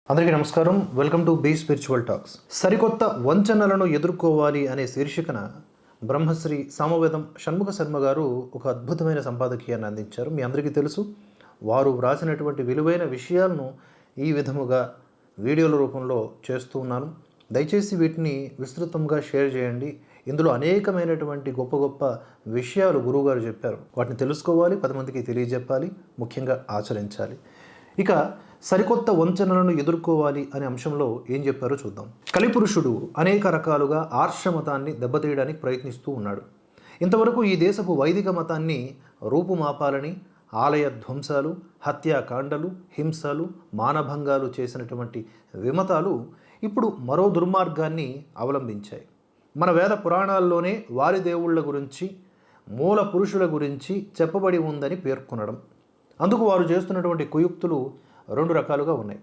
అందరికీ నమస్కారం. Welcome to be spiritual talks. సరికొత్త వంచనలను ఎదుర్కోవాలి అనే శీర్షికన బ్రహ్మశ్రీ సామవేదం షణ్ముఖ శర్మ గారు ఒక అద్భుతమైన సంపాదకీయాన్ని అందించారు. మీ అందరికీ తెలుసు, వారు వ్రాసినటువంటి విలువైన విషయాలను ఈ విధముగా వీడియోల రూపంలో చేస్తూ ఉన్నాను. దయచేసి వీటిని విస్తృతంగా షేర్ చేయండి. ఇందులో అనేకమైనటువంటి గొప్ప గొప్ప విషయాలు గురువుగారు చెప్పారు. వాటిని తెలుసుకోవాలి, 10 మందికి తెలియజెప్పాలి, ముఖ్యంగా ఆచరించాలి. ఇక సరికొత్త వంచనలను ఎదుర్కోవాలి అనే అంశంలో ఏం చెప్పారో చూద్దాం. కలిపురుషుడు అనేక రకాలుగా ఆర్షమతాన్ని దెబ్బతీయడానికి ప్రయత్నిస్తూ ఉన్నాడు. ఇంతవరకు ఈ దేశపు వైదిక మతాన్ని రూపుమాపాలని ఆలయ ధ్వంసాలు, హత్యాకాండలు, హింసలు, మానభంగాలు చేసినటువంటి విమతాలు ఇప్పుడు మరో దుర్మార్గాన్ని అవలంబించాయి. మన వేద పురాణాల్లోనే వారి దేవుళ్ళ గురించి, మూల పురుషుల గురించి చెప్పబడి ఉందని పేర్కొనడం. అందుకు వారు చేస్తున్నటువంటి కుయుక్తులు 2 రకాలుగా ఉన్నాయి.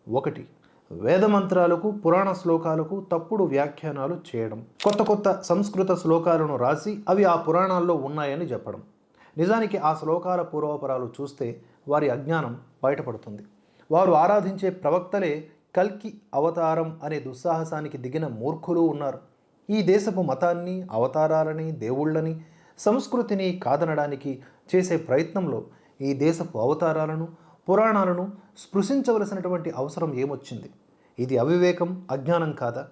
1, వేదమంత్రాలకు, పురాణ శ్లోకాలకు తప్పుడు వ్యాఖ్యానాలు చేయడం. కొత్త సంస్కృత శ్లోకాలను రాసి అవి ఆ పురాణాల్లో ఉన్నాయని చెప్పడం. నిజానికి ఆ శ్లోకాల పూర్వపరాలు చూస్తే వారి అజ్ఞానం బయటపడుతుంది. వారు ఆరాధించే ప్రవక్తలే కల్కి అవతారం అనే దుస్సాహసానికి దిగిన మూర్ఖులు ఉన్నారు. ఈ దేశపు మతాన్ని, అవతారాలని, దేవుళ్ళని, సంస్కృతిని కాదనడానికి చేసే ప్రయత్నంలో ఈ దేశపు అవతారాలను, పురాణాలను స్పృశించవలసినటువంటి అవసరం ఏమొచ్చింది? ఇది అవివేకం, అజ్ఞానం కాదా?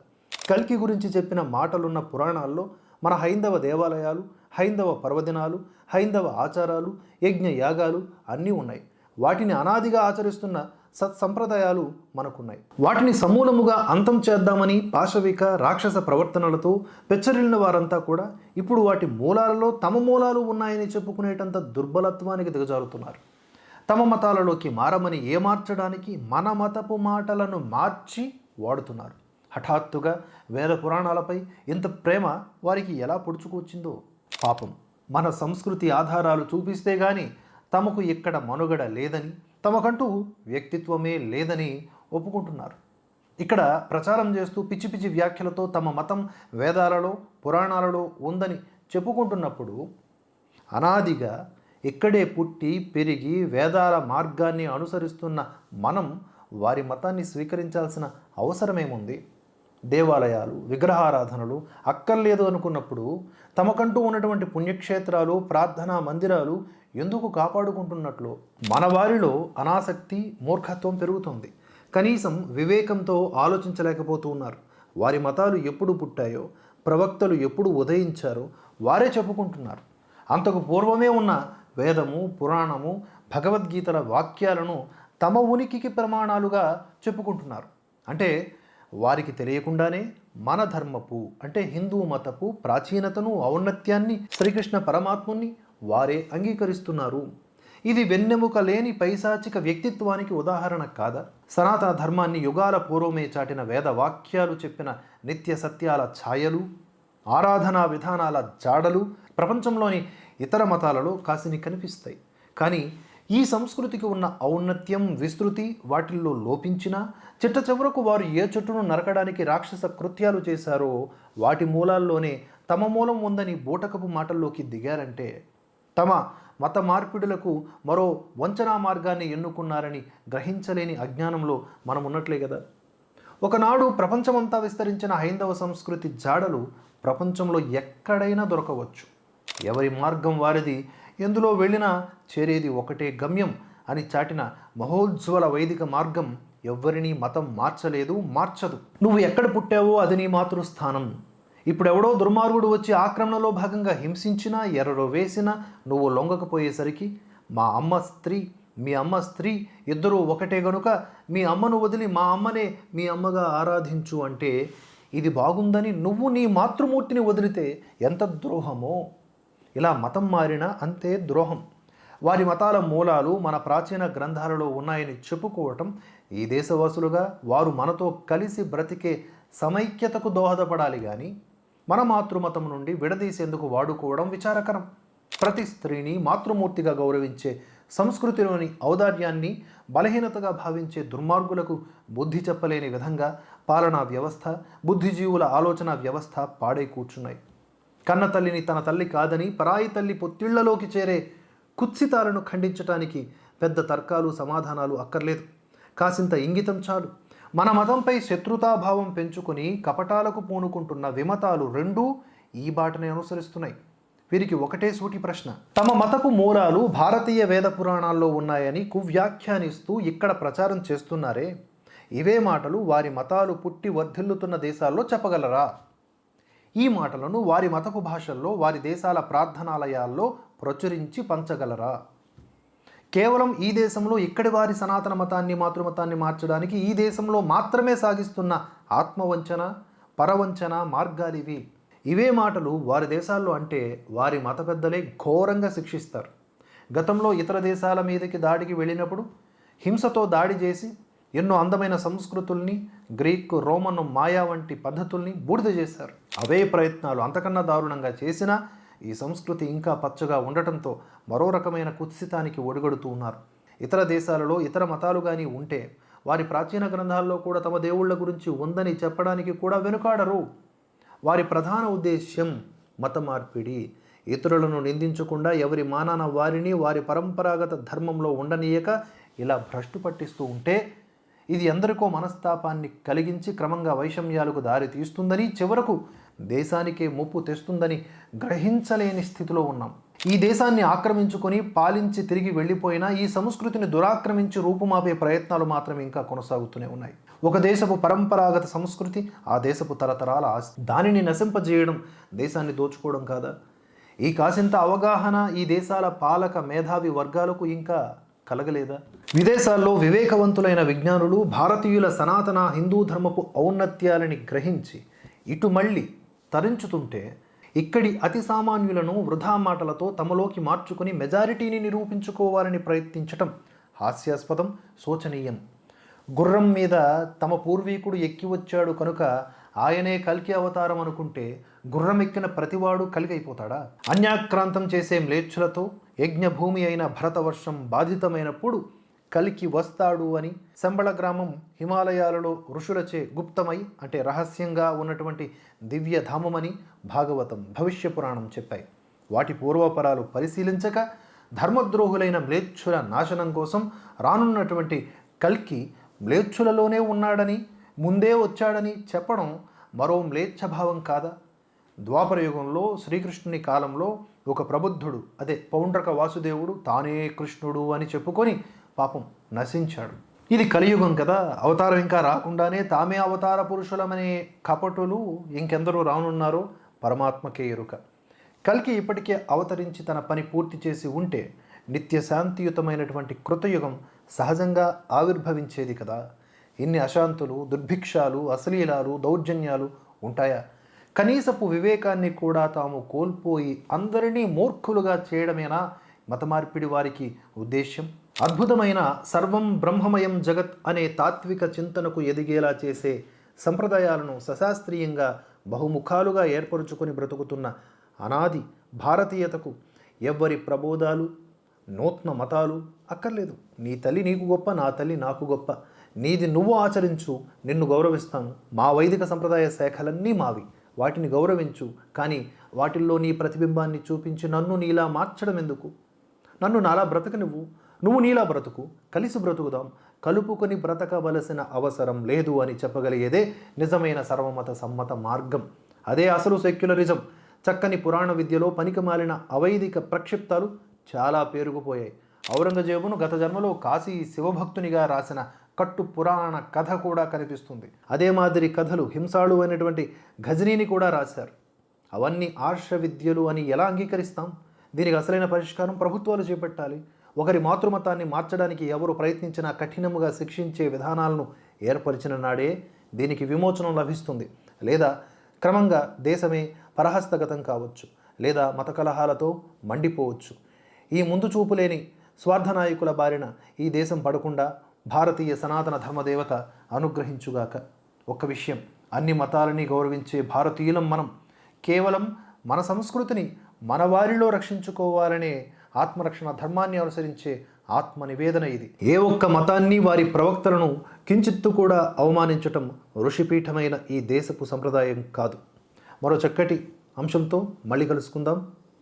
కల్కి గురించి చెప్పిన మాటలున్న పురాణాల్లో మన హైందవ దేవాలయాలు, హైందవ పర్వదినాలు, హైందవ ఆచారాలు, యజ్ఞ యాగాలు అన్నీ ఉన్నాయి. వాటిని అనాదిగా ఆచరిస్తున్న సత్సంప్రదాయాలు మనకున్నాయి. వాటిని సమూలముగా అంతం చేద్దామని పాశవిక రాక్షస ప్రవర్తనలతో పెచ్చరిల్లిన వారంతా కూడా ఇప్పుడు వాటి మూలాలలో తమ మూలాలు ఉన్నాయని చెప్పుకునేటంత దుర్బలత్వానికి దిగజారుతున్నారు. తమ మతాలలోకి మారమని ఏమార్చడానికి మన మతపు మాటలను మార్చి వాడుతున్నారు. హఠాత్తుగా వేద పురాణాలపై ఇంత ప్రేమ వారికి ఎలా పొడుచుకొచ్చిందో పాపం. మన సంస్కృతి ఆధారాలు చూపిస్తే గాని తమకు ఇక్కడ మనుగడ లేదని, తమకంటూ వ్యక్తిత్వమే లేదని ఒప్పుకుంటున్నారు. ఇక్కడ ప్రచారం చేస్తూ పిచ్చి పిచ్చి వ్యాఖ్యలతో తమ మతం వేదాలలో, పురాణాలలో ఉందని చెప్పుకుంటున్నప్పుడు అనాదిగా ఇక్కడే పుట్టి పెరిగి వేదాల మార్గాన్ని అనుసరిస్తున్న మనం వారి మతాన్ని స్వీకరించాల్సిన అవసరమేముంది? దేవాలయాలు, విగ్రహారాధనలు అక్కర్లేదు అనుకున్నప్పుడు తమకంటూ ఉన్నటువంటి పుణ్యక్షేత్రాలు, ప్రార్థనా మందిరాలు ఎందుకు కాపాడుకుంటున్నట్లు? మన వారిలో అనాసక్తి, మూర్ఖత్వం పెరుగుతుంది. కనీసం వివేకంతో ఆలోచించలేకపోతూ ఉన్నారు. వారి మతాలు ఎప్పుడు పుట్టాయో, ప్రవక్తలు ఎప్పుడు ఉదయించారో వారే చెప్పుకుంటున్నారు. అంతకు పూర్వమే ఉన్న వేదము, పురాణము, భగవద్గీతల వాక్యాలను తమ ఉనికికి ప్రమాణాలుగా చెప్పుకుంటున్నారు. అంటే వారికి తెలియకుండానే మన ధర్మపు, అంటే హిందూ మతపు ప్రాచీనతను, ఔన్నత్యాన్ని, శ్రీకృష్ణ పరమాత్ముని వారే అంగీకరిస్తున్నారు. ఇది వెన్నెముక లేని పైశాచిక వ్యక్తిత్వానికి ఉదాహరణ కాదా? సనాతన ధర్మాన్ని యుగాల పూర్వమే చాటిన వేద వాక్యాలు చెప్పిన నిత్య సత్యాల ఛాయలు, ఆరాధనా విధానాల జాడలు ప్రపంచంలోని ఇతర మతాలలో కాసిని కనిపిస్తాయి. కానీ ఈ సంస్కృతికి ఉన్న ఔన్నత్యం, విస్తృతి వాటిల్లో లోపించినా చిట్ట చివరకు వారు ఏ చెట్టును నరకడానికి రాక్షస కృత్యాలు చేశారో వాటి మూలాల్లోనే తమ మూలం ఉందని బూటకపు మాటల్లోకి దిగారంటే తమ మత మార్పిడులకు మరో వంచనా మార్గాన్ని ఎన్నుకున్నారని గ్రహించలేని అజ్ఞానంలో మనం ఉన్నట్లే కదా. ఒకనాడు ప్రపంచమంతా విస్తరించిన హైందవ సంస్కృతి జాడలు ప్రపంచంలో ఎక్కడైనా దొరకవచ్చు. ఎవరి మార్గం వారిది, ఎందులో వెళ్ళినా చేరేది ఒకటే గమ్యం అని చాటిన మహోజ్వల వైదిక మార్గం ఎవ్వరినీ మతం మార్చలేదు, మార్చదు. నువ్వు ఎక్కడ పుట్టావో అది నీ మాతృస్థానం. ఇప్పుడెవడో దుర్మార్గుడు వచ్చి ఆక్రమణలో భాగంగా హింసించినా, ఎర్రలో వేసినా నువ్వు లొంగకపోయేసరికి మా అమ్మ స్త్రీ, మీ అమ్మ స్త్రీ ఇద్దరూ ఒకటే గనుక మీ అమ్మను వదిలి మా అమ్మనే మీ అమ్మగా ఆరాధించు అంటే ఇది బాగుందని నువ్వు నీ మాతృమూర్తిని వదిలితే ఎంత ద్రోహమో. ఇలా మతం మారినా అంతే ద్రోహం. వారి మతాల మూలాలు మన ప్రాచీన గ్రంథాలలో ఉన్నాయని చెప్పుకోవటం ఈ దేశవాసులుగా వారు మనతో కలిసి బ్రతికే సమైక్యతకు దోహదపడాలి. కానీ మన మాతృమతం నుండి విడదీసేందుకు వాడుకోవడం విచారకరం. ప్రతి స్త్రీని మాతృమూర్తిగా గౌరవించే సంస్కృతిలోని ఔదార్యాన్ని బలహీనతగా భావించే దుర్మార్గులకు బుద్ధి చెప్పలేని విధంగా పాలనా వ్యవస్థ, బుద్ధిజీవుల ఆలోచన వ్యవస్థ పాడై కూర్చున్నాయి. కన్న తల్లిని తన తల్లి కాదని పరాయి తల్లి పొత్తిళ్లలోకి చేరే కుత్సితాలను ఖండించటానికి పెద్ద తర్కాలు, సమాధానాలు అక్కర్లేదు. కాసింత ఇంగితం చాలు. మన మతంపై శత్రుతాభావం పెంచుకుని కపటాలకు పూనుకుంటున్న విమతాలు రెండూ ఈ బాటని అనుసరిస్తున్నాయి. వీరికి ఒకటే సూటి ప్రశ్న. తమ మతపు మూలాలు భారతీయ వేద పురాణాల్లో ఉన్నాయని కువ్యాఖ్యానిస్తూ ఇక్కడ ప్రచారం చేస్తున్నారే, ఇవే మాటలు వారి మతాలు పుట్టి వర్ధిల్లుతున్న దేశాల్లో చెప్పగలరా? ఈ మాటలను వారి మతపు భాషల్లో వారి దేశాల ప్రార్థనాలయాల్లో ప్రచురించి పంచగలరా? కేవలం ఈ దేశంలో ఇక్కడి వారి సనాతన మతాన్ని మాతృమతాన్ని మార్చడానికి ఈ దేశంలో మాత్రమే సాగిస్తున్న ఆత్మవంచన పరవంచన మార్గాలివి. ఇవే మాటలు వారి దేశాల్లో అంటే వారి మత పెద్దలే ఘోరంగా శిక్షిస్తారు. గతంలో ఇతర దేశాల మీదకి దాడికి వెళ్ళినప్పుడు హింసతో దాడి చేసి ఎన్నో అందమైన సంస్కృతుల్ని, గ్రీక్ రోమన్ మాయా వంటి పద్ధతుల్ని బూడిద చేశారు. అవే ప్రయత్నాలు అంతకన్నా దారుణంగా చేసినా ఈ సంస్కృతి ఇంకా పచ్చగా ఉండటంతో మరో రకమైన కుత్సితానికి ఒడిగడుతూ ఉన్నారు. ఇతర దేశాలలో ఇతర మతాలు కానీ ఉంటే వారి ప్రాచీన గ్రంథాల్లో కూడా తమ దేవుళ్ళ గురించి ఉందని చెప్పడానికి కూడా వెనుకాడరు. వారి ప్రధాన ఉద్దేశ్యం మత మార్పిడి. ఇతరులను నిందించకుండా ఎవరి మానాన వారిని వారి పరంపరాగత ధర్మంలో ఉండనీయక ఇలా భ్రష్టు పట్టిస్తూ ఉంటే ఇది ఎందరికో మనస్తాపాన్ని కలిగించి క్రమంగా వైషమ్యాలకు దారి తీస్తుందని, చివరకు దేశానికే ముప్పు తెస్తుందని గ్రహించలేని స్థితిలో ఉన్నాం. ఈ దేశాన్ని ఆక్రమించుకొని పాలించి తిరిగి వెళ్ళిపోయినా ఈ సంస్కృతిని దురాక్రమించి రూపుమాపే ప్రయత్నాలు మాత్రం ఇంకా కొనసాగుతూనే ఉన్నాయి. ఒక దేశపు పరంపరాగత సంస్కృతి ఆ దేశపు తరతరాల ఆస్తి. దానిని నశింపజేయడం దేశాన్ని దోచుకోవడం కాదా? ఈ కాసింత అవగాహన ఈ దేశాల పాలక మేధావి వర్గాలకు ఇంకా కలగలేదా? విదేశాల్లో వివేకవంతులైన విజ్ఞానులు భారతీయుల సనాతన హిందూ ధర్మపు ఔన్నత్యాలని గ్రహించి ఇటు మళ్ళీ తరించుతుంటే ఇక్కడి అతి సామాన్యులను వృధా మాటలతో తమలోకి మార్చుకుని మెజారిటీని నిరూపించుకోవాలని ప్రయత్నించటం హాస్యాస్పదం, శోచనీయం. గుర్రం మీద తమ పూర్వీకుడు ఎక్కి వచ్చాడు కనుక ఆయనే కల్కి అవతారం అనుకుంటే గుర్రం ఎక్కిన ప్రతివాడు కలిగి అయిపోతాడా? అన్యాక్రాంతం చేసే మ్లేచ్ఛులతో యజ్ఞభూమి అయిన భరతవర్షం బాధితమైనప్పుడు కలికి వస్తాడు అని శంబళ గ్రామం హిమాలయాలలో ఋషులచే గుప్తమై అంటే రహస్యంగా ఉన్నటువంటి దివ్యధామమని భాగవతం, భవిష్య పురాణం చెప్పాయి. వాటి పూర్వపరాలు పరిశీలించక ధర్మద్రోహులైన మ్లేచ్ఛుల నాశనం కోసం రానున్నటువంటి కల్కి మ్లేచ్ఛులలోనే ఉన్నాడని, ముందే వచ్చాడని చెప్పడం మరో మ్లేచ్ఛభావం కాదా? ద్వాపర యుగంలో శ్రీకృష్ణుని కాలంలో ఒక ప్రబుద్ధుడు, అదే పౌండ్రక వాసుదేవుడు తానే కృష్ణుడు అని చెప్పుకొని పాపం నశించాడు. ఇది కలియుగం కదా, అవతారం ఇంకా రాకుండానే తామే అవతార పురుషులమనే కపటులు ఇంకెందరూ రానున్నారో పరమాత్మకే ఎరుక. కల్కి ఇప్పటికే అవతరించి తన పని పూర్తి చేసి ఉంటే నిత్య శాంతియుతమైనటువంటి కృతయుగం సహజంగా ఆవిర్భవించేది కదా. ఇన్ని అశాంతులు, దుర్భిక్షాలు, అశ్లీలాలు, దౌర్జన్యాలు ఉంటాయా? కనీసపు వివేకాన్ని కూడా తాము కోల్పోయి అందరినీ మూర్ఖులుగా చేయడమేనా మత మార్పిడి వారికి ఉద్దేశ్యం? అద్భుతమైన సర్వం బ్రహ్మమయం జగత్ అనే తాత్విక చింతనకు ఎదిగేలా చేసే సంప్రదాయాలను సశాస్త్రీయంగా బహుముఖాలుగా ఏర్పరుచుకొని బ్రతుకుతున్న అనాది భారతీయతకు ఎవ్వరి ప్రబోధాలు, నూతన మతాలు అక్కర్లేదు. నీ తల్లి నీకు గొప్ప, నా తల్లి నాకు గొప్ప, నీది నువ్వు ఆచరించు, నిన్ను గౌరవిస్తాను, మా వైదిక సంప్రదాయ శాఖలన్నీ మావి, వాటిని గౌరవించు, కానీ వాటిల్లో నీ ప్రతిబింబాన్ని చూపించి నన్ను నీలా మార్చడం ఎందుకు? నన్ను నాలా బ్రతకనివ్వు, నువ్వు నీలా బ్రతుకు, కలిసి బ్రతుకుదాం, కలుపుకొని బ్రతకవలసిన అవసరం లేదు అని చెప్పగలిగేదే నిజమైన సర్వమత సమ్మత మార్గం. అదే అసలు సెక్యులరిజం. చక్కని పురాణ విద్యలో పనికిమాలిన అవైదిక ప్రక్షిప్తాలు చాలా పేరుకుపోయాయి. ఔరంగజేబును గత జన్మలో కాశీ శివభక్తునిగా రాసిన కట్టు పురాణ కథ కూడా కనిపిస్తుంది. అదే మాదిరి కథలు హింసాళు అయినటువంటి గజనీని కూడా రాశారు. అవన్నీ ఆర్ష విద్యలు అని ఎలా అంగీకరిస్తాం? దీనికి అసలైన పరిష్కారం ప్రభుత్వాలు చేపట్టాలి. ఒకరి మాతృమతాన్ని మార్చడానికి ఎవరు ప్రయత్నించినా కఠినముగా శిక్షించే విధానాలను ఏర్పరిచిన నాడే దీనికి విమోచనం లభిస్తుంది. లేదా క్రమంగా దేశమే పరహస్తగతం కావచ్చు, లేదా మత కలహాలతో మండిపోవచ్చు. ఈ ముందు చూపు లేని స్వార్థ నాయకుల బారిన ఈ దేశం పడకుండా భారతీయ సనాతన ధర్మదేవత అనుగ్రహించుగాక. ఒక్క విషయం, అన్ని మతాలని గౌరవించే భారతీయులం మనం. కేవలం మన సంస్కృతిని మన వారిలో రక్షించుకోవాలనే ఆత్మరక్షణ ధర్మాన్ని అనుసరించే ఆత్మ నివేదన ఇది. ఏ ఒక్క మతాన్ని వారి ప్రవక్తలను కించిత్తు కూడా అవమానించటం ఋషిపీఠమైన ఈ దేశపు సంప్రదాయం కాదు. మరో చక్కటి అంశంతో మళ్ళీ కలుసుకుందాం.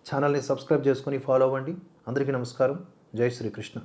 ఛానల్ని సబ్స్క్రైబ్ చేసుకొని ఫాలో అవ్వండి. అందరికీ నమస్కారం. జై శ్రీకృష్ణ.